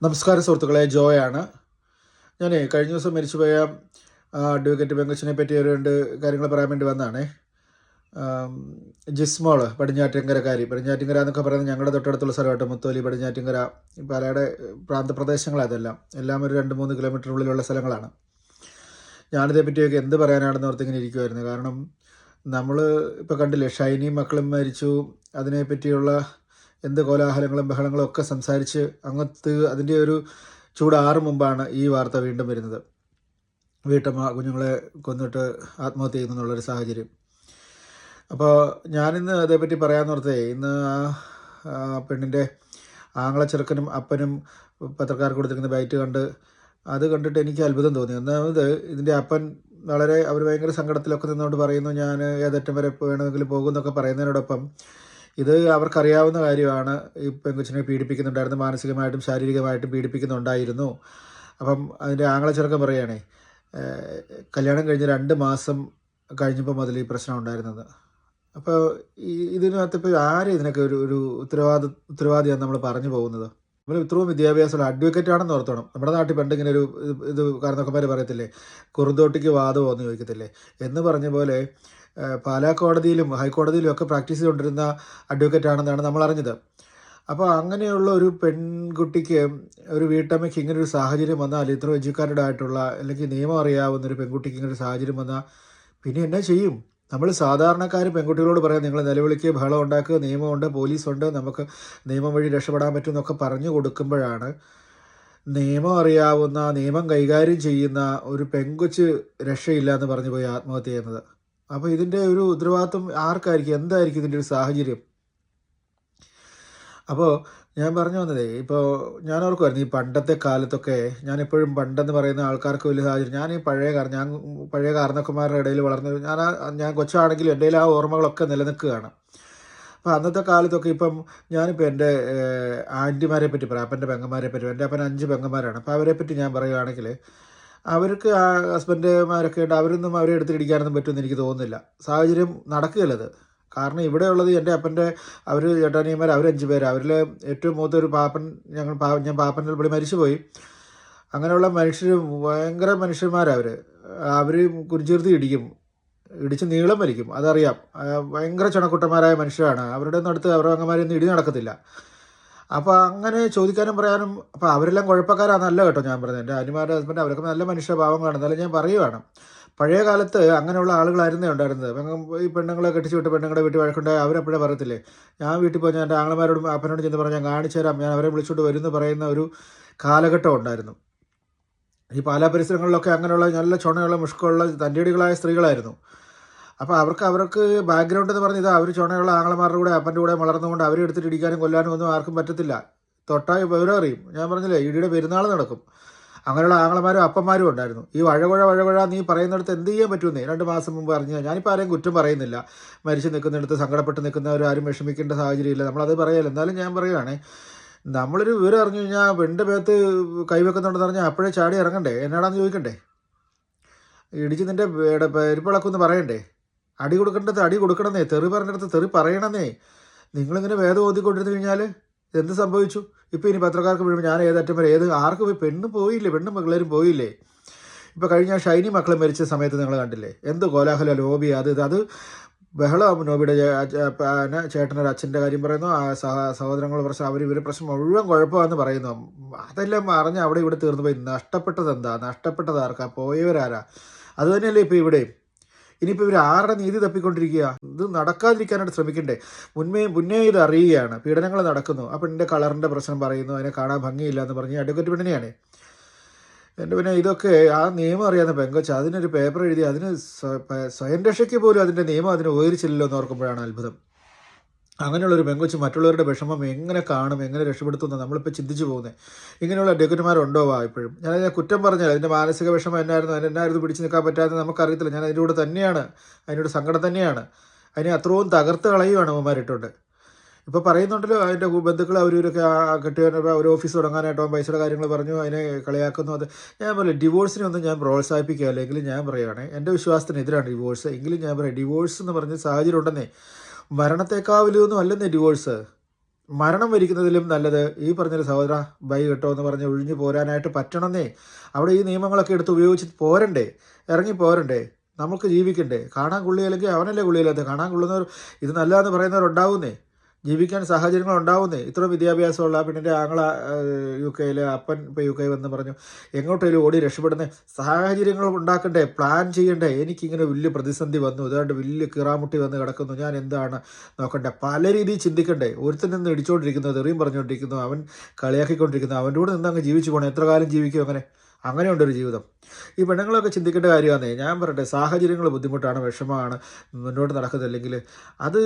നമസ്കാരം സുഹൃത്തുക്കളെ, ജോയാണ്. ഞാൻ കഴിഞ്ഞ ദിവസം മരിച്ചുപോയ അഡ്വക്കേറ്റ് പെങ്കച്ചിനെ പറ്റി ഒരു രണ്ട് കാര്യങ്ങൾ പറയാൻ വേണ്ടി വന്നതാണേ. ജിസ്മോള് പടിഞ്ഞാറ്റിങ്കരക്കാരി. പടിഞ്ഞാറ്റിങ്കര എന്നൊക്കെ പറയുന്നത് ഞങ്ങളുടെ തൊട്ടടുത്തുള്ള സ്ഥലമായിട്ട് മുത്തോലി, പടിഞ്ഞാറ്റിങ്കര, പാലയുടെ പ്രാന്തപ്രദേശങ്ങളാണ്. എല്ലാം ഒരു 2-3 കിലോമീറ്ററിനുള്ളിലുള്ള സ്ഥലങ്ങളാണ്. ഞാനിതേ പറ്റിയൊക്കെ എന്ത് പറയാനാണെന്ന് ഓർത്തിങ്ങനെ ഇരിക്കുമായിരുന്നു. കാരണം നമ്മൾ ഇപ്പോൾ കണ്ടില്ലേ, ഷൈനിയും മക്കളും മരിച്ചു, അതിനെപ്പറ്റിയുള്ള എന്ത് കോലാഹലങ്ങളും ബഹളങ്ങളും ഒക്കെ സംസാരിച്ച് അതിൻ്റെ ഒരു ചൂടാറും മുമ്പാണ് ഈ വാർത്ത വീണ്ടും വരുന്നത്. വീട്ടമ്മ കുഞ്ഞുങ്ങളെ കൊന്നിട്ട് ആത്മഹത്യ ചെയ്യുന്നു എന്നുള്ളൊരു സാഹചര്യം. അപ്പോൾ ഞാനിന്ന് അതേപ്പറ്റി പറയാമെന്ന് ഓർത്തേ, ഇന്ന് ആ പെണ്ണിൻ്റെ ആങ്ങള ചെറുക്കനും അപ്പനും പത്രക്കാർക്ക് കൊടുത്തിരിക്കുന്ന ബൈറ്റ് അത് കണ്ടിട്ട് എനിക്ക് അത്ഭുതം തോന്നി. ഒന്നാമത് ഇതിൻ്റെ അപ്പൻ അവർ ഭയങ്കര സങ്കടത്തിലൊക്കെ നിന്നുകൊണ്ട് പറയുന്നു, ഞാൻ ഏതറ്റം വരെ വേണമെങ്കിലും പോകുമെന്നൊക്കെ പറയുന്നതിനോടൊപ്പം ഇത് അവർക്കറിയാവുന്ന കാര്യമാണ്. ഈ പെങ്കൊച്ചിനെ പീഡിപ്പിക്കുന്നുണ്ടായിരുന്നു, മാനസികമായിട്ടും ശാരീരികമായിട്ടും പീഡിപ്പിക്കുന്നുണ്ടായിരുന്നു. അപ്പം അതിൻ്റെ ആങ്ങളെ ചെറുക്കൻ പറയുകയാണേ, കല്യാണം കഴിഞ്ഞ് 2 മാസം കഴിഞ്ഞപ്പോൾ മുതൽ ഈ പ്രശ്നം ഉണ്ടായിരുന്നത്. അപ്പോൾ ഇതിനകത്ത് ഇപ്പോൾ ഇതിനൊക്കെ ഒരു ഉത്തരവാദിയാണ് നമ്മൾ പറഞ്ഞു പോകുന്നത്. നമ്മൾ ഇത്രയും വിദ്യാഭ്യാസമുള്ള അഡ്വക്കേറ്റ് ഓർത്തോണം. നമ്മുടെ നാട്ടിൽ പണ്ട് ഇങ്ങനെ ഇത് കാരണവന്മാർ പറയത്തില്ലേ, കുറുന്തോട്ടിക്ക് വാദമോ എന്ന് ചോദിക്കത്തില്ലേ എന്ന് പറഞ്ഞ പോലെ പാലാ കോടതിയിലും ഹൈക്കോടതിയിലും ഒക്കെ പ്രാക്ടീസ് ചെയ്തുകൊണ്ടിരുന്ന അഡ്വക്കേറ്റാണെന്നാണ് നമ്മൾ അറിഞ്ഞത്. അപ്പോൾ അങ്ങനെയുള്ള ഒരു പെൺകുട്ടിക്ക്, ഒരു വീട്ടമ്മയ്ക്ക് ഇങ്ങനൊരു സാഹചര്യം വന്നാൽ, ഇത്ര എഡ്യൂക്കേറ്റഡ് ആയിട്ടുള്ള അല്ലെങ്കിൽ നിയമം അറിയാവുന്നൊരു പെൺകുട്ടിക്ക് ഇങ്ങനൊരു സാഹചര്യം വന്നാൽ പിന്നെ എന്നാ ചെയ്യും? നമ്മൾ സാധാരണക്കാർ പെൺകുട്ടികളോട് പറയാം, നിങ്ങൾ നിലവിളിക്കുക, ബഹളം ഉണ്ടാക്കുക, നിയമമുണ്ട്, പോലീസുണ്ട്, നമുക്ക് നിയമം വഴി രക്ഷപ്പെടാൻ പറ്റും എന്നൊക്കെ പറഞ്ഞു കൊടുക്കുമ്പോഴാണ് നിയമം അറിയാവുന്ന, നിയമം കൈകാര്യം ചെയ്യുന്ന ഒരു പെൺകൊച്ച് രക്ഷയില്ല എന്ന് പറഞ്ഞു പോയി ആത്മഹത്യ ചെയ്യുന്നത്. അപ്പോൾ ഇതിൻ്റെ ഒരു ഉത്തരവാദിത്വം ആർക്കായിരിക്കും? എന്തായിരിക്കും ഇതിൻ്റെ ഒരു സാഹചര്യം? അപ്പോൾ ഞാൻ പറഞ്ഞു വന്നതേ, ഇപ്പോൾ ഞാൻ ഓർക്കുമായിരുന്നു, ഈ പണ്ടത്തെ കാലത്തൊക്കെ, ഞാനെപ്പോഴും പണ്ടെന്ന് പറയുന്ന ആൾക്കാർക്ക് വലിയ സാഹചര്യം, ഞാൻ പഴയ കാരണവന്മാരുടെ ഇടയിൽ വളർന്ന് ഞാൻ കൊച്ചാണെങ്കിലും എൻ്റെ ആ ഓർമ്മകളൊക്കെ നിലനിൽക്കുകയാണ്. അപ്പോൾ അന്നത്തെ കാലത്തൊക്കെ ഞാനിപ്പോൾ എൻ്റെ ആൻറ്റിമാരെ പറ്റി പറയാം, അപ്പൻ്റെ പെങ്ങന്മാരെ പറ്റി. എൻ്റെ അപ്പൻ 5 പെങ്ങന്മാരാണ്. അപ്പോൾ അവരെ പറ്റി ഞാൻ പറയുകയാണെങ്കിൽ, അവർക്ക് ഹസ്ബൻഡുമാരൊക്കെ ഉണ്ട്. അവരെ എടുത്തിടിക്കാനൊന്നും പറ്റുമെന്ന് എനിക്ക് തോന്നുന്നില്ല. സാഹചര്യം നടക്കുകയല്ലത്. കാരണം ഇവിടെയുള്ളത് എൻ്റെ അപ്പൻ്റെ ചേട്ടാനിയന്മാർ, അവർ 5 പേര്. അവരിൽ ഏറ്റവും മൂത്തൊരു പാപ്പൻ, ഞാൻ പാപ്പൻ്റെ വിളി മരിച്ചുപോയി. അങ്ങനെയുള്ള മനുഷ്യർ ഭയങ്കര മനുഷ്യന്മാരവർ. അവർ കുരിച്ചീർത്തി ഇടിച്ച് നീളം വലിക്കും, അതറിയാം. ഭയങ്കര ചുണക്കുട്ടന്മാരായ മനുഷ്യരാണ്. അവരുടെ ഒന്നും അടുത്ത് അവരുടെ അംഗന്മാരൊന്നും ഇടി നടക്കത്തില്ല. അപ്പോൾ അങ്ങനെ ചോദിക്കാനും പറയാനും, അപ്പോൾ അവരെല്ലാം കുഴപ്പക്കാരാണെന്നല്ല കേട്ടോ ഞാൻ പറഞ്ഞത്. എൻ്റെ അനിമാരുടെ ഹസ്ബൻഡ് അവരൊക്കെ നല്ല മനുഷ്യഭാവങ്ങളാണ്. എന്നാലും ഞാൻ പറയുവാണ്, പഴയ കാലത്ത് അങ്ങനെയുള്ള ആളുകളായിരുന്നേ ഉണ്ടായിരുന്നത്. ഈ പെണ്ണുങ്ങളെ കെട്ടിച്ച് വിട്ട് പെണ്ണുങ്ങളുടെ വീട്ടിൽ വഴക്കുണ്ടായി അവരെപ്പോഴേ പറയത്തില്ലേ, ഞാൻ വീട്ടിൽ പോയി ഞാൻ എൻ്റെ ആങ്ങളമാരോടും അപ്പനോടും ചെന്ന് പറഞ്ഞാൽ ഞാൻ കാണിച്ചു തരാം, ഞാൻ അവരെ വിളിച്ചുകൊണ്ട് വരുമെന്ന് പറയുന്ന ഒരു കാലഘട്ടം ഉണ്ടായിരുന്നു. ഈ പാലാ പരിസരങ്ങളിലൊക്കെ അങ്ങനെയുള്ള നല്ല ചുണയുള്ള മുഷ്കമുള്ള തൻ്റെടികളായ സ്ത്രീകളായിരുന്നു. അപ്പോൾ അവർക്ക് ബാക്ക്ഗ്രൗണ്ട് എന്ന് പറഞ്ഞാൽ അവർ ചുണയുള്ള ആങ്ങളമാരുടെ കൂടെ അപ്പൻ്റെ കൂടെ വളർന്നുകൊണ്ട് അവരെ എടുത്തിട്ട് ഇടിക്കാനും കൊല്ലാനും ഒന്നും ആർക്കും പറ്റത്തില്ല. തൊട്ടായി വിവരം അറിയും. ഞാൻ പറഞ്ഞില്ലേ, ഇടിയുടെ പെരുന്നാൾ നടക്കും. അങ്ങനെയുള്ള ആങ്ങളമാരും അപ്പന്മാരും ഉണ്ടായിരുന്നു. ഈ വഴകുഴ നീ പറയുന്നിടത്ത് എന്ത് ചെയ്യാൻ പറ്റുമെന്നേ 2 മാസം മുമ്പ് അറിഞ്ഞാൽ. ഞാനിപ്പോൾ ആരെയും കുറ്റം പറയുന്നില്ല. മരിച്ചു നിൽക്കുന്നിടത്ത് സങ്കടപ്പെട്ട് നിൽക്കുന്നവർ ആരും വിഷമിക്കേണ്ട സാഹചര്യമില്ല, നമ്മളത് പറയാമല്ലോ. എന്നാലും ഞാൻ പറയുകയാണേ, നമ്മളൊരു വിവരം അറിഞ്ഞു കഴിഞ്ഞാൽ പെണ്ണിൻ്റെ പേത്ത് കൈവെക്കുന്നുണ്ടെന്ന് പറഞ്ഞാൽ അപ്പോഴേ ചാടി ഇറങ്ങണ്ടേ? എന്നാടാന്ന് ചോദിക്കണ്ടേ? ഇടിച്ച് നിൻ്റെ പെരുപ്പിളക്കുമെന്ന് പറയണ്ടേ? അടി കൊടുക്കേണ്ടത് അടി കൊടുക്കണമെന്നേ, തെറി പറഞ്ഞിടത്ത് തെറി പറയണമെന്നേ. നിങ്ങളിങ്ങനെ വേദം ഓതിക്കൊണ്ടിരുന്നു കഴിഞ്ഞാൽ എന്ത് സംഭവിച്ചു? ഇപ്പോൾ ഇനി പത്രക്കാർക്ക് വീഴുമ്പോൾ ഞാൻ ഏതറ്റം വരെ ആർക്ക് പോയി? പെണ്ണും പിള്ളേരും പോയില്ലേ? ഇപ്പോൾ കഴിഞ്ഞ ഷൈനി മക്കളെ മരിച്ച സമയത്ത് നിങ്ങൾ കണ്ടില്ലേ, എന്ത് കോലാഹല, ലോബി, അത് ബഹളം. നോബിയുടെ ചേട്ടനൊരു അച്ഛൻ്റെ കാര്യം പറയുന്നു, സഹോദരങ്ങൾ പ്രശ്നം, ഇവർ പ്രശ്നം മുഴുവൻ കുഴപ്പമാണെന്ന് പറയുന്നു. അതെല്ലാം അറിഞ്ഞ് അവിടെ ഇവിടെ തീർന്നു പോയി. നഷ്ടപ്പെട്ടത് ആർക്കാ? പോയവരാരാ? അതുതന്നെയല്ലേ ഇപ്പോൾ ഇവിടെയും. ഇനിയിപ്പോൾ ഇവർ ആരുടെ നീതി തപ്പിക്കൊണ്ടിരിക്കുക? ഇത് നടക്കാതിരിക്കാനായിട്ട് ശ്രമിക്കണ്ടേ? മുന്നേ ഇത് അറിയുകയാണ്, പീഡനങ്ങൾ നടക്കുന്നു. അപ്പോൾ എൻ്റെ കളറിൻ്റെ പ്രശ്നം പറയുന്നു, അതിനെ കാണാൻ ഭംഗിയില്ല എന്ന് പറഞ്ഞ് അഡ്വക്കേറ്റ് പെണ്ണിനെയാണ്. പിന്നെ ഇതൊക്കെ ആ നിയമം അറിയാവുന്ന പെങ്കൊച്ച് അതിനൊരു പേപ്പർ എഴുതി, അതിന് സ്വയം രക്ഷയ്ക്ക് പോലും അതിൻ്റെ നിയമം അതിന് ഉപകരിച്ചില്ലല്ലോ എന്ന് ഓർക്കുമ്പോഴാണ് അത്ഭുതം. അങ്ങനെയുള്ളൊരു പെങ്കൊച്ച് മറ്റുള്ളവരുടെ വിഷമം എങ്ങനെ കാണും, എങ്ങനെ രക്ഷപ്പെടുത്തുന്നു നമ്മളിപ്പോൾ ചിന്തിച്ചു പോകുന്നത്. ഇങ്ങനെയുള്ള അഡ്വക്കേറ്റുമാരുണ്ടോ ഇപ്പോഴും? ഞാനതിനെ കുറ്റം പറഞ്ഞാൽ അതിൻ്റെ മാനസിക വിഷമം എന്നായിരുന്നു പിടിച്ചു നിൽക്കാൻ പറ്റാതെ നമുക്കറിയത്തില്ല. ഞാൻ അതിൻ്റെ കൂടെ തന്നെയാണ്, അതിനോട് സങ്കടം തന്നെയാണ്. അതിനെ അത്രയും തകർത്ത് കളയുകയാണ് അവന്മാരിട്ടുണ്ട്. ഇപ്പോൾ പറയുന്നുണ്ടല്ലോ, അതിൻ്റെ ബന്ധുക്കൾ അവരൊക്കെ കെട്ടിയ ഒരു ഓഫീസ് തുടങ്ങാനായിട്ട് പൈസയുടെ കാര്യങ്ങൾ പറഞ്ഞു, അതിനെ കളിയാക്കുന്നു. അത് ഞാൻ പറയും, ഡിവോഴ്സിനൊന്നും ഞാൻ പ്രോത്സാഹിപ്പിക്കുക, അല്ലെങ്കിൽ ഞാൻ പറയുകയാണ് എൻ്റെ വിശ്വാസത്തിനെതിരാണ് ഡിവോഴ്സ്. എങ്കിലും ഞാൻ പറയാം, ഡിവോഴ്സ് എന്ന് പറഞ്ഞ സാഹചര്യം ഉണ്ടെന്നേ. മരണത്തെക്കാൾ വലുതൊന്നും അല്ലെന്നേ ഡിവോഴ്സ്. മരണം വരിക്കുന്നതിലും നല്ലത് ഈ പറഞ്ഞൊരു സഹോദര ബൈ കേട്ടോ എന്ന് പറഞ്ഞ് ഒഴിഞ്ഞു പോരാനായിട്ട് പറ്റണമെന്നേ. അവിടെ ഈ നിയമങ്ങളൊക്കെ എടുത്ത് ഉപയോഗിച്ച് പോരണ്ടേ, ഇറങ്ങി പോരണ്ടേ, നമുക്ക് ജീവിക്കണ്ടേ. കാണാൻ കൊള്ളിയില്ലെങ്കിൽ അവനല്ലേ കൊള്ളിയില്ലാത്ത, കാണാൻ കൊള്ളുന്നവർ ഇത് നല്ലതെന്ന് പറയുന്നവരുണ്ടാവുന്നേ, ജീവിക്കാൻ സാഹചര്യങ്ങൾ ഉണ്ടാവുന്നേ. ഇത്ര വിദ്യാഭ്യാസമുള്ള പെണ്ണിൻ്റെ ആങ്ങള UK അപ്പൻ ഇപ്പോൾ UK വന്ന് പറഞ്ഞു എങ്ങോട്ടേലും ഓടി രക്ഷപ്പെടുന്ന സാഹചര്യങ്ങൾ ഉണ്ടാക്കണ്ടേ, പ്ലാൻ ചെയ്യണ്ടേ. എനിക്കിങ്ങനെ വലിയ പ്രതിസന്ധി വന്നു, അതുകൊണ്ട് വലിയ കിറാമുട്ടി വന്ന് കിടക്കുന്നു, ഞാൻ എന്താണ് നോക്കണ്ടേ, പല രീതിയിൽ ചിന്തിക്കണ്ടേ. ഒരുത്തിൽ നിന്ന് ഇടിച്ചുകൊണ്ടിരിക്കുന്നു, തെറിയും പറഞ്ഞുകൊണ്ടിരിക്കുന്നു, അവൻ കളിയാക്കിക്കൊണ്ടിരിക്കുന്നു, അവൻ്റെ കൂടെ നിന്ന് അങ്ങ് ജീവിച്ചു പോകണം. എത്ര കാലം ജീവിക്കും അങ്ങനെയുണ്ടൊരു ജീവിതം. ഈ പെണ്ണുങ്ങളൊക്കെ ചിന്തിക്കേണ്ട കാര്യമാണേ. ഞാൻ പറയട്ടെ, സാഹചര്യങ്ങൾ ബുദ്ധിമുട്ടാണ്, വിഷമമാണ്, മുന്നോട്ട് നടക്കുന്നില്ലെങ്കിൽ അത്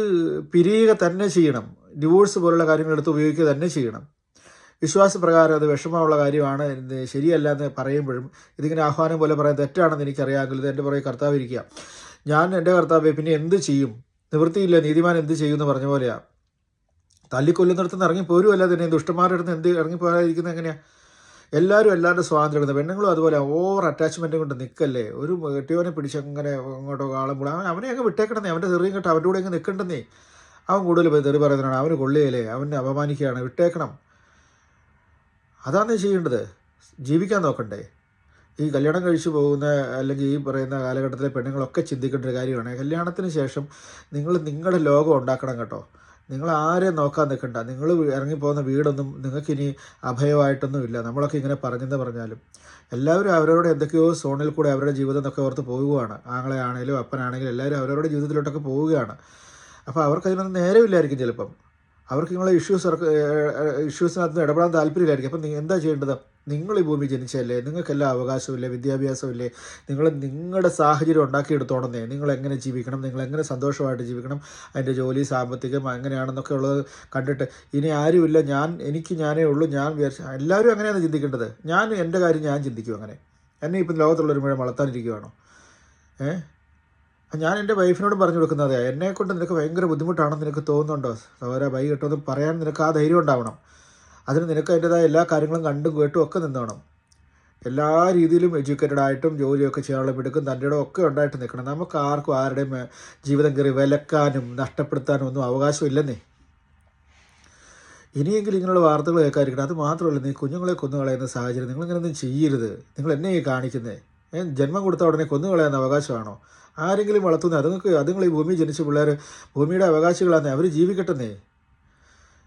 പിരിയുക തന്നെ ചെയ്യണം. ഡിവോഴ്സ് പോലുള്ള കാര്യങ്ങൾ എടുത്ത് ഉപയോഗിക്കുക തന്നെ ചെയ്യണം. വിശ്വാസപ്രകാരം അത് വിഷമമുള്ള കാര്യമാണ്, ശരിയല്ല എന്ന് പറയുമ്പോഴും ഇതിങ്ങനെ ആഹ്വാനം പോലെ പറയാൻ തെറ്റാണെന്ന് എനിക്കറിയാമെങ്കിൽ ഇത് എൻ്റെ പുറകെ കർത്താവ് ഇരിക്കുക. ഞാൻ എൻ്റെ കർത്താവെ പിന്നെ എന്ത് ചെയ്യും, നിവൃത്തിയില്ല, നീതിമാൻ എന്ത് ചെയ്യും എന്ന് പറഞ്ഞ പോലെയാണ്. തല്ലിക്കൊല്ലുന്നിടത്തുനിന്ന് ഇറങ്ങിപ്പോരുമല്ല, തന്നെ ദുഷ്ടന്മാരുടെ അടുത്ത് എന്ത് ഇറങ്ങിപ്പോരാതിരിക്കുന്നത് എങ്ങനെയാണ്? എല്ലാവരും എല്ലാവരുടെ സ്വാതന്ത്ര്യം എടുക്കുന്നത്. പെണ്ണുങ്ങളും അതുപോലെ ഓവർ അറ്റാച്ച്മെൻറ്റും കൊണ്ട് നിൽക്കല്ലേ. ഒരു കെട്ടിയവനെ പിടിച്ചങ്ങനെ അങ്ങോട്ടോ കാളം കൂടെ അവനെ അങ്ങ് വിട്ടേക്കണമെന്നേ, അവൻ്റെ തെറിയും കേട്ടോ അവൻ്റെ കൂടെ അങ്ങ് നിൽക്കണ്ടെന്നേ. അവൻ കൂടുതൽ പോയി തെറി പറയുന്നതാണ്, അവന് കൊള്ളിയല്ലേ, അവനെ അപമാനിക്കുകയാണ്, വിട്ടേക്കണം. അതാണ് ചെയ്യേണ്ടത്. ജീവിക്കാൻ നോക്കണ്ടേ. ഈ കല്യാണം കഴിച്ചു പോകുന്ന അല്ലെങ്കിൽ ഈ പറയുന്ന കാലഘട്ടത്തിലെ പെണ്ണുങ്ങളൊക്കെ ചിന്തിക്കേണ്ട ഒരു കാര്യമാണ്, കല്യാണത്തിന് ശേഷം നിങ്ങൾ നിങ്ങളുടെ ലോകം ഉണ്ടാക്കണം കേട്ടോ. നിങ്ങൾ ആരെയും നോക്കാൻ നിൽക്കണ്ട. നിങ്ങൾ ഇറങ്ങിപ്പോകുന്ന വീടൊന്നും നിങ്ങൾക്കിനി അഭയമായിട്ടൊന്നുമില്ല. നമ്മളൊക്കെ ഇങ്ങനെ പറഞ്ഞാലും എല്ലാവരും അവരവരുടെ എന്തൊക്കെയോ സോണിൽ കൂടെ അവരുടെ ജീവിതം എന്നൊക്കെ ഓർത്ത് പോവുകയാണ്. ആങ്ങളെയാണേലും അപ്പനാണെങ്കിലും എല്ലാവരും അവരവരുടെ ജീവിതത്തിലോട്ടൊക്കെ പോവുകയാണ്. അപ്പോൾ അവർക്ക് അതിനൊന്നും നേരമില്ലായിരിക്കും. ചിലപ്പം അവർക്ക് നിങ്ങളെ ഇഷ്യൂസിനകത്ത് ഇടപെടാൻ താല്പര്യമില്ലായിരിക്കും. അപ്പം എന്താ ചെയ്യേണ്ടത്? നിങ്ങൾ ഈ ഭൂമി ജനിച്ചല്ലേ, നിങ്ങൾക്കെല്ലാം അവകാശമില്ലേ, വിദ്യാഭ്യാസമില്ലേ, നിങ്ങൾ നിങ്ങളുടെ സാഹചര്യം ഉണ്ടാക്കിയെടുത്തോണമെന്നേ. നിങ്ങൾ എങ്ങനെ ജീവിക്കണം, നിങ്ങൾ എങ്ങനെ സന്തോഷമായിട്ട് ജീവിക്കണം, അതിൻ്റെ ജോലി സാമ്പത്തികം എങ്ങനെയാണെന്നൊക്കെ ഉള്ളത് കണ്ടിട്ട് ഇനി ആരുമില്ല, ഞാനേ ഉള്ളൂ, ഞാൻ വിചാരിച്ച എല്ലാവരും അങ്ങനെയാണ് ചിന്തിക്കേണ്ടത്. ഞാൻ എൻ്റെ കാര്യം ഞാൻ ചിന്തിക്കും. അങ്ങനെ എന്നെ ഇപ്പം ലോകത്തുള്ളൊരു മുഴുവൻ വളർത്താനിരിക്കുകയാണോ? ഞാൻ എൻ്റെ വൈഫിനോടും പറഞ്ഞു കൊടുക്കുന്നത്, എന്നെക്കൊണ്ട് നിനക്ക് ഭയങ്കര ബുദ്ധിമുട്ടാണെന്ന് നിനക്ക് തോന്നുന്നുണ്ടോ സഹോദര, ബൈ കേട്ടോന്ന് പറയാൻ നിനക്ക് ആ ധൈര്യം ഉണ്ടാവണം. അതിന് നിനക്ക് അതിൻ്റെതായ എല്ലാ കാര്യങ്ങളും കണ്ടും കേട്ടും ഒക്കെ നിന്നോണം. എല്ലാ രീതിയിലും എഡ്യൂക്കേറ്റഡ് ആയിട്ടും ജോലിയൊക്കെ ചെയ്യാനുള്ള മിടുക്കും തൻ്റെ ഒക്കെ ഉണ്ടായിട്ട് നിൽക്കണം. നമുക്ക് ആർക്കും ആരുടെയും ജീവിതം കയറി വിലക്കാനും നഷ്ടപ്പെടുത്താനും ഒന്നും അവകാശമില്ലെന്നേ. ഇനിയെങ്കിലും ഇങ്ങനെയുള്ള വാർത്തകൾ കേൾക്കാതിരിക്കണം. അത് മാത്രമല്ല, നീ കുഞ്ഞുങ്ങളെ കൊന്നുകളയുന്ന സാഹചര്യം നിങ്ങളിങ്ങനെയൊന്നും ചെയ്യരുത്. നിങ്ങൾ എന്നെ ഈ കാണിക്കുന്നേ, ജന്മം കൊടുത്ത ഉടനെ കൊന്നുകളയാൻ അവകാശമാണോ? ആരെങ്കിലും വളർത്തുന്നത് അതുങ്ങൾ ഈ ഭൂമി ജനിച്ച പിള്ളേർ ഭൂമിയുടെ അവകാശികളാന്നേ, അവർ ജീവിക്കട്ടെന്നേ.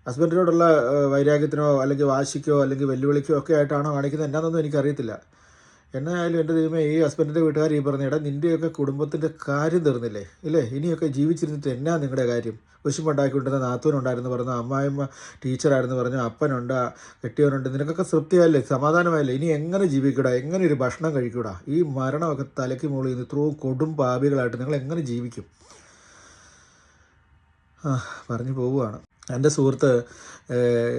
ഹസ്ബൻഡിനോടുള്ള വൈരാഗ്യത്തിനോ അല്ലെങ്കിൽ വാശിക്കോ അല്ലെങ്കിൽ വെല്ലുവിളിക്കോ ഒക്കെ ആയിട്ടാണോ കാണിക്കുന്നത് എന്നാന്നൊന്നും എനിക്കറിയത്തില്ല. എന്നായാലും എൻ്റെ ദൈവമേ, ഈ ഹസ്ബൻഡിൻ്റെ വീട്ടുകാർ ഈ പറഞ്ഞ നിൻ്റെയൊക്കെ കുടുംബത്തിൻ്റെ കാര്യം തീർന്നില്ലേ ഇല്ലേ, ഇനിയൊക്കെ ജീവിച്ചിരുന്നിട്ട് എന്നാ നിങ്ങളുടെ കാര്യം? കുശുമ്പുണ്ടാക്കിക്കൊണ്ടിരുന്ന നാത്തൂനുണ്ടായിരുന്നു പറഞ്ഞു, അമ്മായിമ്മ ടീച്ചറായിരുന്നു പറഞ്ഞു, അപ്പനുണ്ട്, കെട്ടിയവനുണ്ട്, നിനക്കൊക്കെ തൃപ്തിയായില്ലേ, സമാധാനമായില്ലേ? ഇനി എങ്ങനെ ജീവിക്കൂടാ, എങ്ങനെ ഒരു ഭക്ഷണം കഴിക്കൂടാ? ഈ മരണമൊക്കെ തലയ്ക്ക് മുകളിൽ നിന്ന് ഇത്രയും കൊടും പാപികളായിട്ട് നിങ്ങൾ എങ്ങനെ ജീവിക്കും? പറഞ്ഞു പോവുകയാണ്. എൻ്റെ സുഹൃത്ത്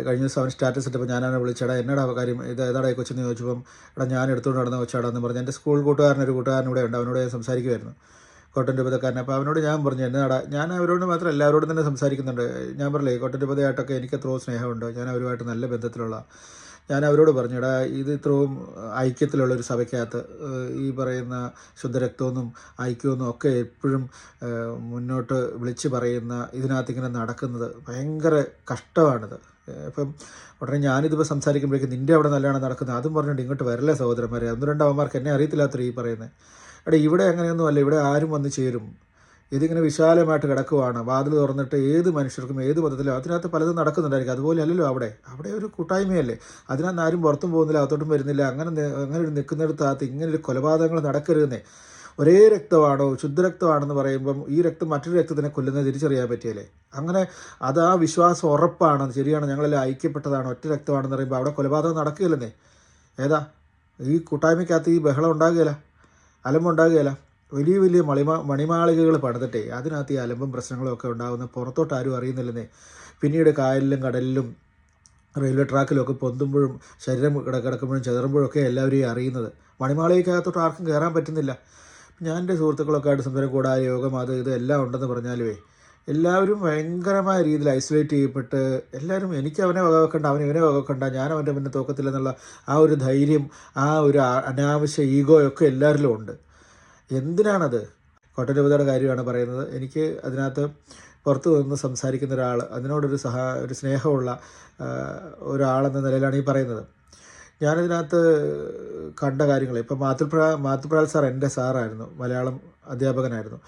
കഴിഞ്ഞ ദിവസം അവൻ സ്റ്റാറ്റസ് ഇട്ടപ്പോൾ ഞാനവനെ വിളിച്ചടാ, എന്നടാ കാര്യം, ഇത് ഏതാടാ കൊച്ചെന്ന് ചോദിച്ചപ്പം, എടാ ഞാൻ എടുത്തുകൊണ്ട് നടന്ന കൊച്ചാടാന്ന് പറഞ്ഞു. എൻ്റെ സ്കൂൾ കൂട്ടുകാരനൊരു കൂട്ടുകാരനൂടെ ഉണ്ട്, അവനോട് ഞാൻ സംസാരിക്കുമായിരുന്നു, കോട്ടൻ രൂപതക്കാരൻ. അപ്പോൾ അവനോട് ഞാൻ പറഞ്ഞു, എന്നടാ, ഞാൻ അവരോട് മാത്രം എല്ലാവരോടും തന്നെ സംസാരിക്കുന്നുണ്ട്. ഞാൻ പറഞ്ഞില്ലേ, കോട്ടൻ രൂപതയായിട്ടൊക്കെ എനിക്ക് എത്രയോ സ്നേഹമുണ്ട്, ഞാൻ അവരുമായിട്ട് നല്ല ബന്ധത്തിലുള്ള. ഞാൻ അവരോട് പറഞ്ഞു, എടാ ഇത് ഇത്രയും ഐക്യത്തിലുള്ളൊരു സഭയ്ക്കകത്ത് ഈ പറയുന്ന ശുദ്ധരക്തമൊന്നും ഐക്യമൊന്നും ഒക്കെ എപ്പോഴും മുന്നോട്ട് വിളിച്ച് പറയുന്ന ഇതിനകത്ത് ഇങ്ങനെ നടക്കുന്നത് ഭയങ്കര കഷ്ടമാണിത്. ഇപ്പം ഉടനെ ഞാനിതിപ്പോൾ സംസാരിക്കുമ്പോഴേക്കും നിൻ്റെ അവിടെ നല്ലതാണ് നടക്കുന്നത്, അതും പറഞ്ഞിട്ട് ഇങ്ങോട്ട് വരല്ലേ സഹോദരന്മാരെ, ഒന്ന് രണ്ടാവന്മാർക്ക് എന്നെ അറിയത്തില്ലാത്ത ഈ പറയുന്നത്. എടാ ഇവിടെ അങ്ങനെയൊന്നും അല്ല, ഇവിടെ ആരും വന്ന് ചേരും. ഇതിങ്ങനെ വിശാലമായിട്ട് കിടക്കുവാണ്, വാതിൽ തുറന്നിട്ട് ഏത് മനുഷ്യർക്കും ഏത് പദ്ധതിയിലും അതിനകത്ത് പലതും നടക്കുന്നുണ്ടായിരിക്കും. അതുപോലെ അല്ലല്ലോ അവിടെ ഒരു കൂട്ടായ്മയല്ലേ, അതിനകത്ത് ആരും പുറത്തും പോകുന്നില്ല, അകത്തോട്ടും വരുന്നില്ല. അങ്ങനെ ഒരു നിൽക്കുന്നിടത്തകത്ത് ഇങ്ങനൊരു കൊലപാതകങ്ങൾ നടക്കരുതെന്നേ. ഒരേ രക്തമാണോ, ശുദ്ധരക്തമാണെന്ന് പറയുമ്പം ഈ രക്തം മറ്റൊരു രക്തത്തിനെ കൊല്ലുന്നത് തിരിച്ചറിയാൻ പറ്റിയല്ലേ? അങ്ങനെ അത് ആ വിശ്വാസം ഉറപ്പാണ്, ശരിയാണ്, ഞങ്ങളെല്ലാം ഐക്യപ്പെട്ടതാണ്, ഒറ്റ രക്തമാണെന്ന് പറയുമ്പോൾ അവിടെ കൊലപാതകം നടക്കുകയില്ലെന്നേ. ഏതാ ഈ കൂട്ടായ്മയ്ക്കകത്ത് ഈ ബഹളം ഉണ്ടാകുകയില്ല, അലമ്പുണ്ടാകുകയില്ല. വലിയ വലിയ മണിമാളികകൾ പണിതിട്ടേ അതിനകത്ത് ഈ അലമ്പും പ്രശ്നങ്ങളും ഒക്കെ ഉണ്ടാകുന്ന പുറത്തോട്ട് ആരും അറിയുന്നില്ലെന്നേ. പിന്നീട് കായലിലും കടലിലും റെയിൽവേ ട്രാക്കിലും ഒക്കെ പൊന്തുമ്പോഴും ശരീരം കിടക്കുമ്പോഴും ചെതറുമ്പോഴൊക്കെ എല്ലാവരെയും അറിയുന്നത്. മണിമാളികയ്ക്കകത്തോട്ട് ആർക്കും കയറാൻ പറ്റുന്നില്ല. ഞാൻ എൻ്റെ സുഹൃത്തുക്കളൊക്കെ ആയിട്ട് സംസാരം കൂടായ യോഗം അത് ഇത് എല്ലാം ഉണ്ടെന്ന് പറഞ്ഞാലുവേ എല്ലാവരും ഭയങ്കരമായ രീതിയിൽ ഐസൊലേറ്റ് ചെയ്യപ്പെട്ട് എല്ലാവരും എനിക്ക് അവനെ വകവെക്കണ്ട, അവൻ ഇവനെ വകവെക്കണ്ട, ഞാൻ അവൻ്റെ മുന്നേ തോക്കത്തില്ലെന്നുള്ള ആ ഒരു ധൈര്യം, ആ ഒരു അനാവശ്യ ഈഗോയൊക്കെ എല്ലാവരിലും ഉണ്ട്. എന്തിനാണത്? കോട്ടൻ രൂപതയുടെ കാര്യമാണ് പറയുന്നത്. എനിക്ക് അതിനകത്ത് പുറത്തു നിന്ന് സംസാരിക്കുന്ന ഒരാൾ, അതിനോടൊരു ഒരു സ്നേഹമുള്ള ഒരാളെന്ന നിലയിലാണ് ഈ പറയുന്നത്. ഞാനിതിനകത്ത് കണ്ട കാര്യങ്ങൾ, ഇപ്പം മാത്തുപ്രാൽ സാർ എൻ്റെ സാറായിരുന്നു, മലയാളം അധ്യാപകനായിരുന്നു.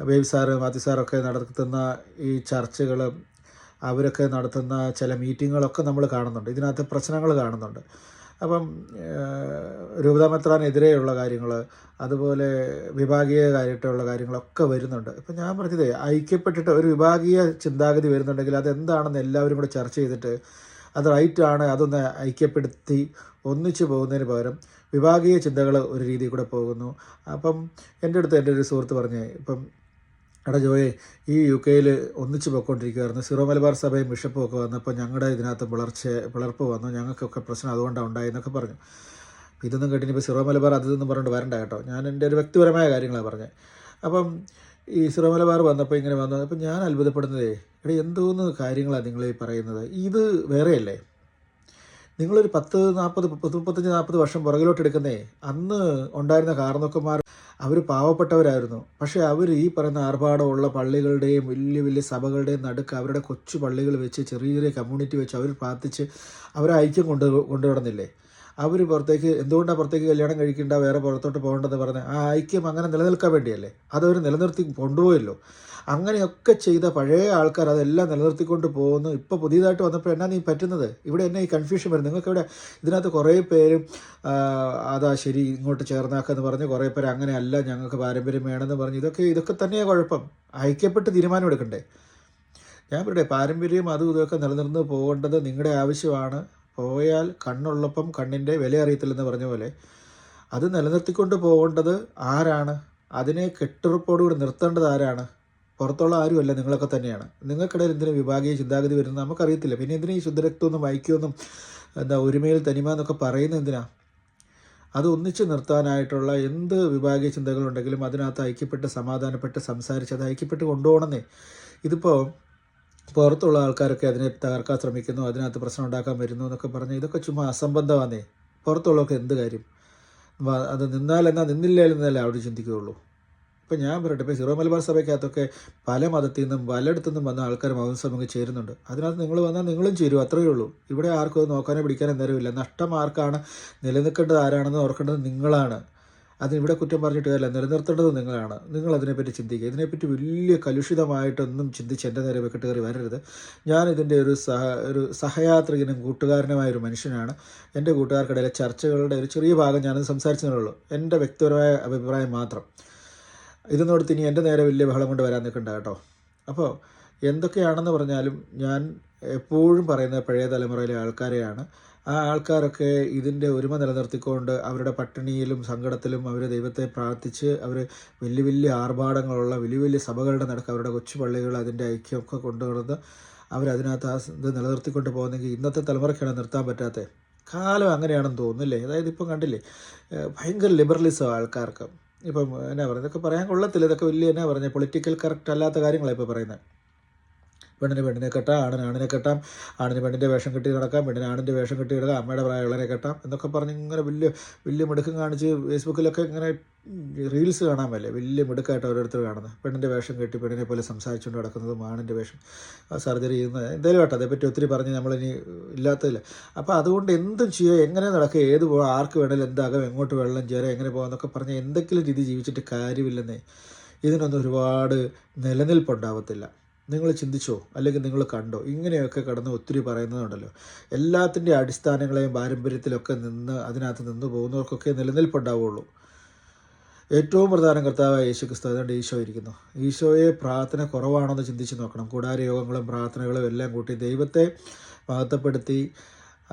ബേബി സാറ്, മാത്യു സാറൊക്കെ നടത്തുന്ന ഈ ചർച്ചകൾ, അവരൊക്കെ നടത്തുന്ന ചില മീറ്റിങ്ങുകളൊക്കെ നമ്മൾ കാണുന്നുണ്ട്. ഇതിനകത്ത് പ്രശ്നങ്ങൾ കാണുന്നുണ്ട്. അപ്പം രൂപതാമെത്രാനെതിരെയുള്ള കാര്യങ്ങൾ, അതുപോലെ വിഭാഗീയമായിട്ടുള്ള കാര്യങ്ങളൊക്കെ വരുന്നുണ്ട്. ഇപ്പം ഞാൻ പറഞ്ഞത്, ഐക്യപ്പെട്ടിട്ട് ഒരു വിഭാഗീയ ചിന്താഗതി വരുന്നുണ്ടെങ്കിൽ അതെന്താണെന്ന് എല്ലാവരും കൂടെ ചർച്ച ചെയ്തിട്ട് അത് റൈറ്റാണ്, അതൊന്ന് ഐക്യപ്പെടുത്തി ഒന്നിച്ചു പോകുന്നതിന് പകരം വിഭാഗീയ ചിന്തകൾ ഒരു രീതിയിൽ കൂടെ പോകുന്നു. അപ്പം എൻ്റെ ഒരു സുഹൃത്ത് പറഞ്ഞേ, ഇപ്പം എടാ ജോയെ, ഈ UK ഒന്നിച്ച് പോയിക്കൊണ്ടിരിക്കുകയായിരുന്നു, സിറോ മലബാർ സഭയും ബിഷപ്പും ഒക്കെ വന്നപ്പോൾ ഞങ്ങളുടെ ഇതിനകത്ത് പിളർപ്പ് വന്നു, ഞങ്ങൾക്കൊക്കെ പ്രശ്നം അതുകൊണ്ടാണ് ഉണ്ടായെന്നൊക്കെ പറഞ്ഞു. ഇതൊന്നും കേട്ടിനിപ്പോൾ സിറോ മലബാർ അതൊന്നും പറഞ്ഞിട്ട് വരണ്ട കേട്ടോ, ഞാൻ എൻ്റെ ഒരു വ്യക്തിപരമായ കാര്യങ്ങളാണ് പറഞ്ഞത്. അപ്പം ഈ സിറോ മലബാർ വന്നപ്പോൾ ഇങ്ങനെ വന്നു. അപ്പം ഞാൻ അത്ഭുതപ്പെടുന്നതേ, എടാ എന്തോന്ന് കാര്യങ്ങളാണ് നിങ്ങൾ ഈ പറയുന്നത്, ഇത് വേറെയല്ലേ? നിങ്ങളൊരു 35-40 വർഷം പുറകിലോട്ട് എടുക്കുന്നേ. അന്ന് ഉണ്ടായിരുന്ന കാർന്നോക്കന്മാർ അവർ പാവപ്പെട്ടവരായിരുന്നു. പക്ഷേ അവർ ഈ പറയുന്ന ആർഭാടമുള്ള പള്ളികളുടെയും വലിയ വലിയ സഭകളുടെയും നടുക്ക് അവരുടെ കൊച്ചു പള്ളികൾ വെച്ച്, ചെറിയ ചെറിയ കമ്മ്യൂണിറ്റി വെച്ച് അവർ പ്രാർത്ഥിച്ച് അവരെ ഐക്യം കൊണ്ടുവരുന്നില്ലേ? അവർ എന്തുകൊണ്ടാണ് പുറത്തേക്ക് കല്യാണം കഴിക്കേണ്ട, വേറെ പുറത്തോട്ട് പോകേണ്ടതെന്ന് പറഞ്ഞാൽ ആ ഐക്യം അങ്ങനെ നിലനിൽക്കാൻ വേണ്ടിയല്ലേ? അതവർ നിലനിർത്തി കൊണ്ടുപോയല്ലോ. അങ്ങനെയൊക്കെ ചെയ്ത പഴയ ആൾക്കാർ അതെല്ലാം നിലനിർത്തിക്കൊണ്ട് പോകുന്നു. ഇപ്പോൾ പുതിയതായിട്ട് വന്നപ്പോൾ എന്നാ നീ പറ്റുന്നത്? ഇവിടെ എന്നെ ഈ കൺഫ്യൂഷൻ വരും. നിങ്ങൾക്കിവിടെ ഇതിനകത്ത് കുറേ പേരും അതാ ശരി ഇങ്ങോട്ട് ചേർന്നാക്കെന്ന് പറഞ്ഞ്, കുറേ പേര് അങ്ങനെയല്ല ഞങ്ങൾക്ക് പാരമ്പര്യം വേണമെന്ന് പറഞ്ഞ്, ഇതൊക്കെ തന്നെയാണ് കുഴപ്പം. ഐക്യപ്പെട്ട് തീരുമാനം എടുക്കണ്ടേ? ഞാൻ പറയട്ടെ, പാരമ്പര്യം അതും ഇതൊക്കെ നിലനിർന്ന് പോകേണ്ടത് നിങ്ങളുടെ ആവശ്യമാണ്. പോയാൽ കണ്ണുള്ളപ്പം കണ്ണിൻ്റെ വില അറിയത്തില്ലെന്ന് പറഞ്ഞ പോലെ അത് നിലനിർത്തിക്കൊണ്ട് പോകേണ്ടത് ആരാണ്? അതിനെ കെട്ടുറപ്പോടുകൂടി നിർത്തേണ്ടത് ആരാണ്? പുറത്തുള്ള ആരുമല്ല, നിങ്ങളൊക്കെ തന്നെയാണ്. നിങ്ങൾക്കിടയിൽ എന്തിനു വിഭാഗീയ ചിന്താഗതി വരുന്നത് നമുക്കറിയത്തില്ല. പിന്നെ എന്തിനാ ഈ ശുദ്ധരക്തമൊന്നും ഐക്യമൊന്നും ഒരുമയിൽ തനിമ എന്നൊക്കെ പറയുന്നത് എന്തിനാ? അത് ഒന്നിച്ച് നിർത്താനായിട്ടുള്ള എന്ത് വിഭാഗീയ ചിന്തകളുണ്ടെങ്കിലും അതിനകത്ത് ഐക്യപ്പെട്ട് സമാധാനപ്പെട്ട് സംസാരിച്ച് അത് ഐക്യപ്പെട്ട് കൊണ്ടുപോകണമെന്നേ. ഇതിപ്പോൾ പുറത്തുള്ള ആൾക്കാരൊക്കെ അതിനെ തകർക്കാൻ ശ്രമിക്കുന്നു, അതിനകത്ത് പ്രശ്നം ഉണ്ടാക്കാൻ വരുന്നു എന്നൊക്കെ പറഞ്ഞ് ഇതൊക്കെ ചുമ്മാ അസംബന്ധമാണേ. പുറത്തുള്ളവർക്ക് എന്ത് കാര്യം? അത് നിന്നാലെന്നാ നിന്നില്ലാലെന്നല്ലേ അവിടെ ചിന്തിക്കുകയുള്ളൂ. ഇപ്പം ഞാൻ പറയട്ടെ, ഇപ്പോൾ സിറോ മലബാർ സഭയ്ക്കകത്തൊക്കെ പല മതത്തിൽ നിന്നും പലയിടത്തു നിന്നും വന്ന ആൾക്കാർ മതസഭയ്ക്ക് ചേരുന്നുണ്ട്. അതിനകത്ത് നിങ്ങൾ വന്നാൽ നിങ്ങളും ചേരും, അത്രയേ ഉള്ളൂ. ഇവിടെ ആർക്കും അത് നോക്കാനോ പിടിക്കാനോ നേരമില്ല. നഷ്ടം ആർക്കാണ്? നിലനിൽക്കേണ്ടത് ആരാണെന്ന് ഓർക്കേണ്ടത് നിങ്ങളാണ്. അതിനിവിടെ കുറ്റം പറഞ്ഞിട്ട് കാര്യമില്ല, നിലനിർത്തേണ്ടത് നിങ്ങളാണ്. നിങ്ങളതിനെപ്പറ്റി ചിന്തിക്കുക. ഇതിനെപ്പറ്റി വലിയ കലുഷിതമായിട്ടൊന്നും ചിന്തിച്ച് എൻ്റെ നേരെ വെക്കിട്ട് കയറി വരരുത്. ഞാനിതിൻ്റെ ഒരു സഹയാത്രികനും കൂട്ടുകാരനുമായൊരു മനുഷ്യനാണ്. എൻ്റെ കൂട്ടുകാർക്കിടയിലെ ചർച്ചകളുടെ ഒരു ചെറിയ ഭാഗം ഞാനത് സംസാരിച്ചതേ. എൻ്റെ വ്യക്തിപരമായ അഭിപ്രായം മാത്രം. ഇതൊന്നോടത്ത് ഇനി എൻ്റെ നേരെ വലിയ ബഹളം കൊണ്ട് വരാൻ നിൽക്കണ്ട കേട്ടോ. അപ്പോൾ എന്തൊക്കെയാണെന്ന് പറഞ്ഞാലും ഞാൻ എപ്പോഴും പറയുന്ന പഴയ തലമുറയിലെ ആൾക്കാരെയാണ്. ആ ആൾക്കാരൊക്കെ ഇതിൻ്റെ ഒരുമ നിലനിർത്തിക്കൊണ്ട് അവരുടെ പട്ടിണിയിലും സങ്കടത്തിലും അവർ ദൈവത്തെ പ്രാർത്ഥിച്ച് അവർ വലിയ വലിയ ആർഭാടങ്ങളുള്ള വലിയ വലിയ സഭകളുടെ നടക്ക് അവരുടെ കൊച്ചു പള്ളികൾ അതിൻ്റെ ഐക്യമൊക്കെ കൊണ്ടുവന്ന് അവരതിനകത്ത് ആ ഇത് നിലനിർത്തിക്കൊണ്ട് പോകുന്നെങ്കിൽ ഇന്നത്തെ തലമുറയ്ക്കാണ് നിർത്താൻ പറ്റാത്തത്. കാലം അങ്ങനെയാണെന്ന് തോന്നുന്നില്ലേ? അതായത് ഇപ്പം കണ്ടില്ലേ, ഭയങ്കര ലിബറലിസം ആൾക്കാർക്ക്. ഇപ്പം എന്നാ പറയുന്നത്, ഇതൊക്കെ പറയാൻ കൊള്ളത്തില്ല. ഇതൊക്കെ വലിയ എന്നാ പറഞ്ഞത് പൊളിറ്റിക്കൽ കറക്റ്റ് അല്ലാത്ത കാര്യങ്ങളാണ് ഇപ്പോൾ പറയുന്നത്. പെണ്ണിനെ കെട്ടാം, ആണിനെ കെട്ടാം, ആണിന് പെണ്ണിൻ്റെ വേഷം കെട്ടി നടക്കാം, പെണ്ണിന് ആണിൻ്റെ വേഷം കെട്ടി കിടക്കാം, അമ്മയുടെ പ്രായമുള്ളവരെ കെട്ടാം എന്നൊക്കെ പറഞ്ഞ് ഇങ്ങനെ വലിയ മിടുക്കം കാണിച്ച് ഫേസ്ബുക്കിലൊക്കെ ഇങ്ങനെ റീൽസ് കാണാൻ പറ്റില്ലേ, വലിയ മിടുക്കായിട്ട് ഓരോരുത്തർ കാണുന്നത്. പെണ്ണിൻ്റെ വേഷം കെട്ടി പെണ്ണിനെ പോലെ സംസാരിച്ചുകൊണ്ട് നടക്കുന്നതും ആണിൻ്റെ വേഷം സർജറി ചെയ്യുന്നത് എന്തായാലും കേട്ടോ. അതേപ്പറ്റി ഒത്തിരി പറഞ്ഞ് നമ്മളിനി ഇല്ലാത്തതില്ല. അപ്പോൾ അതുകൊണ്ട് എന്തും ചെയ്യുക, എങ്ങനെ നടക്കുക, ഏത് പോകാം, ആർക്ക് വേണമെങ്കിലും എന്താകാം, എങ്ങോട്ട് വെള്ളം ചേരാം, എങ്ങനെ പോകാമെന്നൊക്കെ പറഞ്ഞ് എന്തെങ്കിലും രീതി ജീവിച്ചിട്ട് കാര്യമില്ലെന്നേ. ഇതിനൊന്നും ഒരുപാട് നിലനിൽപ്പുണ്ടാവത്തില്ല. നിങ്ങൾ ചിന്തിച്ചോ, അല്ലെങ്കിൽ നിങ്ങൾ കണ്ടോ? ഇങ്ങനെയൊക്കെ കിടന്ന് ഒത്തിരി പറയുന്നതുണ്ടല്ലോ. എല്ലാത്തിൻ്റെ അടിസ്ഥാനങ്ങളെയും പാരമ്പര്യത്തിലൊക്കെ നിന്ന് അതിനകത്ത് നിന്ന് പോകുന്നവർക്കൊക്കെ നിലനിൽപ്പുണ്ടാവുള്ളൂ. ഏറ്റവും പ്രധാനം കർത്താവായ യേശു ക്രിസ്തു. അതുകൊണ്ട് ഈശോ ഇരിക്കുന്നു. ഈശോയെ പ്രാർത്ഥന കുറവാണോ എന്ന് ചിന്തിച്ച് നോക്കണം. കൂടാരയോഗങ്ങളും പ്രാർത്ഥനകളും എല്ലാം കൂട്ടി ദൈവത്തെ മഹത്വപ്പെടുത്തി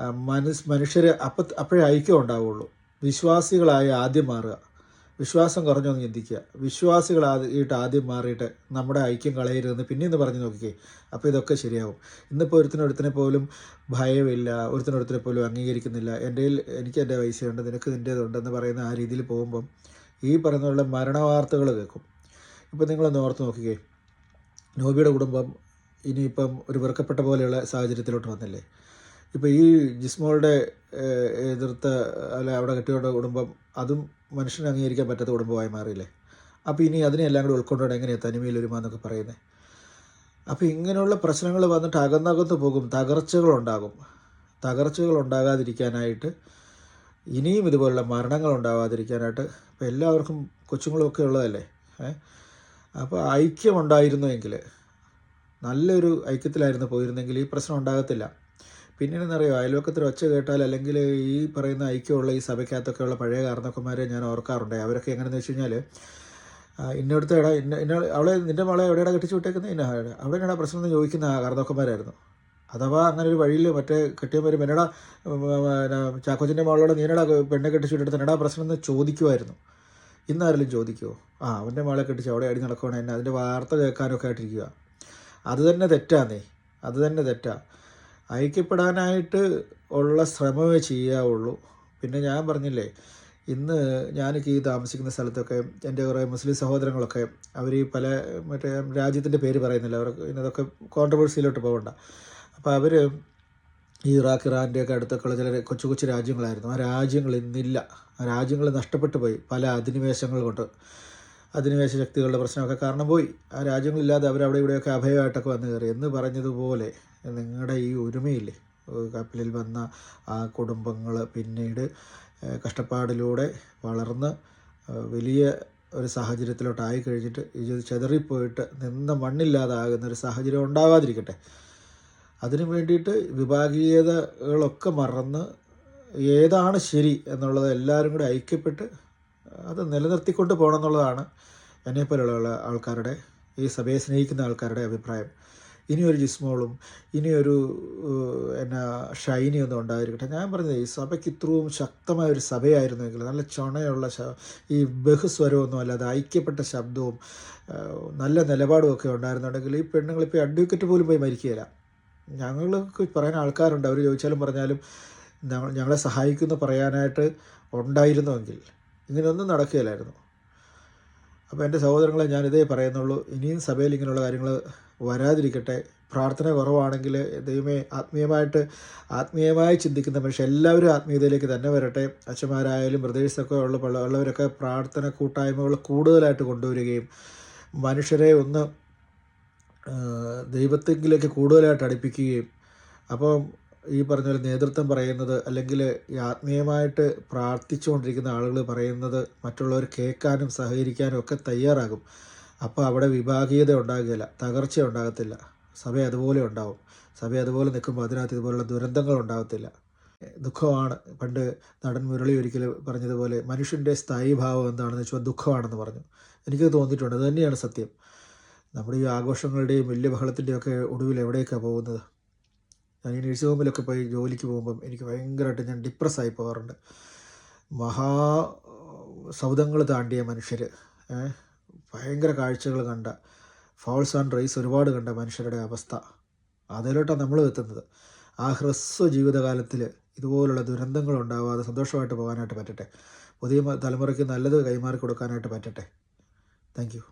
മനുഷ്യർ അപ്പോഴേ ഐക്യം ഉണ്ടാവുള്ളൂ. വിശ്വാസികളായി ആദ്യം മാറുക. വിശ്വാസം കുറഞ്ഞൊന്ന് ചിന്തിക്കുക. വിശ്വാസികളായിട്ട് ആദ്യം മാറിയിട്ട് നമ്മുടെ ഐക്യം കളയരുതെന്ന് പിന്നെയൊന്ന് പറഞ്ഞു നോക്കിക്കേ. അപ്പോൾ ഇതൊക്കെ ശരിയാവും. ഇന്നിപ്പോൾ ഒരുത്തിനെ പോലും ഭയമില്ല, ഒരുത്തിനെ പോലും അംഗീകരിക്കുന്നില്ല. എനിക്ക് എൻ്റെ പൈസയുണ്ട്, നിനക്ക് നിൻ്റേതുണ്ടെന്ന് പറയുന്ന ആ രീതിയിൽ പോകുമ്പം ഈ പറയുന്നുള്ള മരണവാർത്തകൾ കേൾക്കും. ഇപ്പം നിങ്ങളൊന്ന് ഓർത്ത് നോക്കിക്കേ, നോബിയുടെ കുടുംബം ഇനിയിപ്പം ഒരു വെറുക്കപ്പെട്ട പോലെയുള്ള സാഹചര്യത്തിലോട്ട് വന്നില്ലേ? ഇപ്പോൾ ഈ ജിസ്മോളുടെ എതിർത്ത അവിടെ കെട്ടിയോടെ കുടുംബം അതും മനുഷ്യന് അംഗീകരിക്കാൻ പറ്റാത്ത കുടുംബമായി മാറിയില്ലേ? അപ്പോൾ ഇനി അതിനെല്ലാം കൂടി ഉൾക്കൊണ്ടുകൊണ്ട് എങ്ങനെയാണ് തനിമയിൽ ഒരുമ എന്നൊക്കെ പറയുന്നത്? അപ്പോൾ ഇങ്ങനെയുള്ള പ്രശ്നങ്ങൾ വന്നിട്ട് അകന്നകന്ന് പോകും, തകർച്ചകളുണ്ടാകും. തകർച്ചകൾ ഉണ്ടാകാതിരിക്കാനായിട്ട്, ഇനിയും ഇതുപോലുള്ള മരണങ്ങൾ ഉണ്ടാകാതിരിക്കാനായിട്ട്, ഇപ്പോൾ എല്ലാവർക്കും കൊച്ചുങ്ങളുമൊക്കെ ഉള്ളതല്ലേ, അപ്പോൾ ഐക്യമുണ്ടായിരുന്നുവെങ്കിൽ, നല്ലൊരു ഐക്യത്തിലായിരുന്നു പോയിരുന്നെങ്കിൽ ഈ പ്രശ്നം ഉണ്ടാകത്തില്ല. പിന്നീടെന്നറിയോ, അയൽവക്കത്തിൽ ഒച്ച കേട്ടാൽ, അല്ലെങ്കിൽ ഈ പറയുന്ന ഐക്യമുള്ള ഈ സഭയ്ക്കകത്തൊക്കെയുള്ള പഴയ കാരണവന്മാരെ ഞാൻ ഓർക്കാറുണ്ട്. അവരൊക്കെ എങ്ങനെയെന്ന് വെച്ച് കഴിഞ്ഞാൽ, ഇന്നടുത്ത് എടാ ഇന്ന അവളെ നിൻ്റെ മോളെ എവിടെയാണ് കെട്ടിച്ച് വിട്ടേക്കുന്നത്, അവിടെ എന്നാ പ്രശ്നം എന്ന് ചോദിക്കുന്ന കാരണവന്മാരായിരുന്നു. അഥവാ അങ്ങനെ ഒരു വഴിയിൽ മറ്റേ കെട്ടിയവർ എന്നടാ ചാക്കോച്ചിൻ്റെ മോളോട് നീനടാ പെണ്ണെ കെട്ടിച്ച് വിട്ടിട്ട് എന്നടാ പ്രശ്നം എന്ന് ചോദിക്കുമായിരുന്നു. ഇന്നാരെങ്കിലും ചോദിക്കുമോ? അവൻ്റെ മോളെ കെട്ടിച്ച് അവിടെ അടി നടക്കുകയാണ്, എന്നെ അതിൻ്റെ വാർത്ത കേൾക്കാനൊക്കെ ആയിട്ടിരിക്കുക. അത് തന്നെ തെറ്റാന്നേ, അത് തന്നെ തെറ്റാ. ഐക്യപ്പെടാനായിട്ട് ഉള്ള ശ്രമമേ ചെയ്യാവുള്ളൂ. പിന്നെ ഞാൻ പറഞ്ഞില്ലേ, ഇന്ന് ഞാനൊക്കെ ഈ താമസിക്കുന്ന സ്ഥലത്തൊക്കെ എൻ്റെ കുറേ മുസ്ലിം സഹോദരങ്ങളൊക്കെ അവർ ഈ പല മറ്റേ രാജ്യത്തിൻ്റെ പേര് പറയുന്നില്ല, അവർക്ക് ഇന്നതൊക്കെ കോൺട്രവേഴ്സിയിലോട്ട് പോകണ്ട. അപ്പോൾ അവർ ഇറാഖ്, ഇറാൻ്റെയൊക്കെ അടുത്തൊക്കെയുള്ള ചില കൊച്ചു കൊച്ചു രാജ്യങ്ങളായിരുന്നു. ആ രാജ്യങ്ങൾ ഇന്നില്ല, ആ രാജ്യങ്ങൾ നഷ്ടപ്പെട്ടു പോയി പല അധിനിവേശങ്ങൾ കൊണ്ട്. അധിനിവേശ ശക്തികളുടെ പ്രശ്നമൊക്കെ കാരണം പോയി. ആ രാജ്യങ്ങളില്ലാതെ അവരവിടെ ഇവിടെയൊക്കെ അഭയമായിട്ടൊക്കെ വന്നു കയറി. എന്ന് പറഞ്ഞതുപോലെ നിങ്ങളുടെ ഈ ഒരുമയില്ലേ, കപ്പലിൽ വന്ന ആ കുടുംബങ്ങൾ പിന്നീട് കഷ്ടപ്പാടിലൂടെ വളർന്ന് വലിയ ഒരു സാഹചര്യത്തിലോട്ടായി കഴിഞ്ഞിട്ട് ഇത് ചെതറിപ്പോയിട്ട് നിന്ന മണ്ണില്ലാതാകുന്നൊരു സാഹചര്യം ഉണ്ടാകാതിരിക്കട്ടെ. അതിനു വേണ്ടിയിട്ട് വിഭാഗീയതകളൊക്കെ മറന്ന് ഏതാണ് ശരി എന്നുള്ളത് എല്ലാവരും കൂടി ഐക്യപ്പെട്ട് അത് നിലനിർത്തിക്കൊണ്ട് പോകണം എന്നുള്ളതാണ് എന്നെപ്പോലുള്ള ആൾക്കാരുടെ, ഈ സഭയെ സ്നേഹിക്കുന്ന ആൾക്കാരുടെ അഭിപ്രായം. ഇനിയൊരു ജിസ്മോളും ഇനിയൊരു ഷൈനിയൊന്നും ഉണ്ടായിരിക്കട്ടെ. ഞാൻ പറഞ്ഞത് ഈ സഭയ്ക്ക് ഇത്രയും ശക്തമായൊരു സഭയായിരുന്നുവെങ്കിൽ, നല്ല ചുണയുള്ള ഈ ബഹുസ്വരമൊന്നും അല്ലാതെ ഐക്യപ്പെട്ട ശബ്ദവും നല്ല നിലപാടും ഒക്കെ ഉണ്ടായിരുന്നുണ്ടെങ്കിൽ ഈ പെണ്ണുങ്ങളിപ്പോൾ അഡ്വക്കേറ്റ് പോലും പോയി മരിക്കുകയില്ല. ഞങ്ങൾക്ക് പറയാൻ ആൾക്കാരുണ്ട്, അവർ ചോദിച്ചാലും പറഞ്ഞാലും ഞങ്ങളെ സഹായിക്കുമെന്ന് പറയാനായിട്ട് ഉണ്ടായിരുന്നുവെങ്കിൽ ഇങ്ങനെയൊന്നും നടക്കുകയില്ലായിരുന്നു. അപ്പോൾ എൻ്റെ സഹോദരങ്ങളെ ഞാനിതേ പറയുന്നുള്ളൂ, ഇനിയും സഭയിൽ ഇങ്ങനെയുള്ള കാര്യങ്ങൾ വരാതിരിക്കട്ടെ. പ്രാർത്ഥന കുറവാണെങ്കിൽ ദൈവമേ, ആത്മീയമായി ചിന്തിക്കുന്ന മനുഷ്യർ എല്ലാവരും ആത്മീയതയിലേക്ക് തന്നെ വരട്ടെ. അച്ഛന്മാരായാലും ബ്രദേഴ്സൊക്കെ ഉള്ളവരൊക്കെ പ്രാർത്ഥന കൂട്ടായ്മകൾ കൂടുതലായിട്ട് കൊണ്ടുവരികയും മനുഷ്യരെ ഒന്ന് ദൈവത്തെങ്കിലേക്ക് കൂടുതലായിട്ട് അടുപ്പിക്കുകയും, അപ്പം ഈ പറഞ്ഞ പോലെ നേതൃത്വം പറയുന്നത് അല്ലെങ്കിൽ ഈ ആത്മീയമായിട്ട് പ്രാർത്ഥിച്ചുകൊണ്ടിരിക്കുന്ന ആളുകൾ പറയുന്നത് മറ്റുള്ളവർ കേൾക്കാനും സഹകരിക്കാനും ഒക്കെ തയ്യാറാകും. അപ്പോൾ അവിടെ വിഭാഗീയത ഉണ്ടാകുകയില്ല, തകർച്ച ഉണ്ടാകത്തില്ല. സഭ അതുപോലെ ഉണ്ടാവും. സഭ അതുപോലെ നിൽക്കുമ്പോൾ അതിനകത്ത് ഇതുപോലുള്ള ദുരന്തങ്ങൾ ഉണ്ടാകത്തില്ല. ദുഃഖമാണ്. പണ്ട് നടൻ മുരളി ഒരിക്കൽ പറഞ്ഞതുപോലെ മനുഷ്യൻ്റെ സ്ഥായി ഭാവം എന്താണെന്ന് വെച്ചാൽ ദുഃഖമാണെന്ന് പറഞ്ഞു. എനിക്കത് തോന്നിയിട്ടുണ്ട്. അത് തന്നെയാണ് സത്യം. നമ്മുടെ ഈ ആഘോഷങ്ങളുടെയും വലിയ ബഹളത്തിൻ്റെയൊക്കെ ഒടുവിൽ എവിടേക്കാണ് പോകുന്നത്? ഞാൻ ഈ നഴ്സിംഗ് ഹോമിലൊക്കെ പോയി ജോലിക്ക് പോകുമ്പം എനിക്ക് ഭയങ്കരമായിട്ട് ഞാൻ ഡിപ്രസ്സായി പോകാറുണ്ട്. സൗധങ്ങൾ താണ്ടിയ മനുഷ്യർ, ഭയങ്കര കാഴ്ചകൾ കണ്ട, ഫാൾസ് ആൻഡ് റൈസ് ഒരുപാട് കണ്ട മനുഷ്യരുടെ അവസ്ഥ, അതിലോട്ടാണ് നമ്മൾ എത്തുന്നത്. ആ ഹ്രസ്വ ജീവിതകാലത്തിൽ ഇതുപോലുള്ള ദുരന്തങ്ങൾ ഉണ്ടാവാതെ സന്തോഷമായിട്ട് പോകാനായിട്ട് പറ്റട്ടെ. പുതിയ തലമുറയ്ക്ക് നല്ലത് കൈമാറി കൊടുക്കാനായിട്ട് പറ്റട്ടെ. Thank U.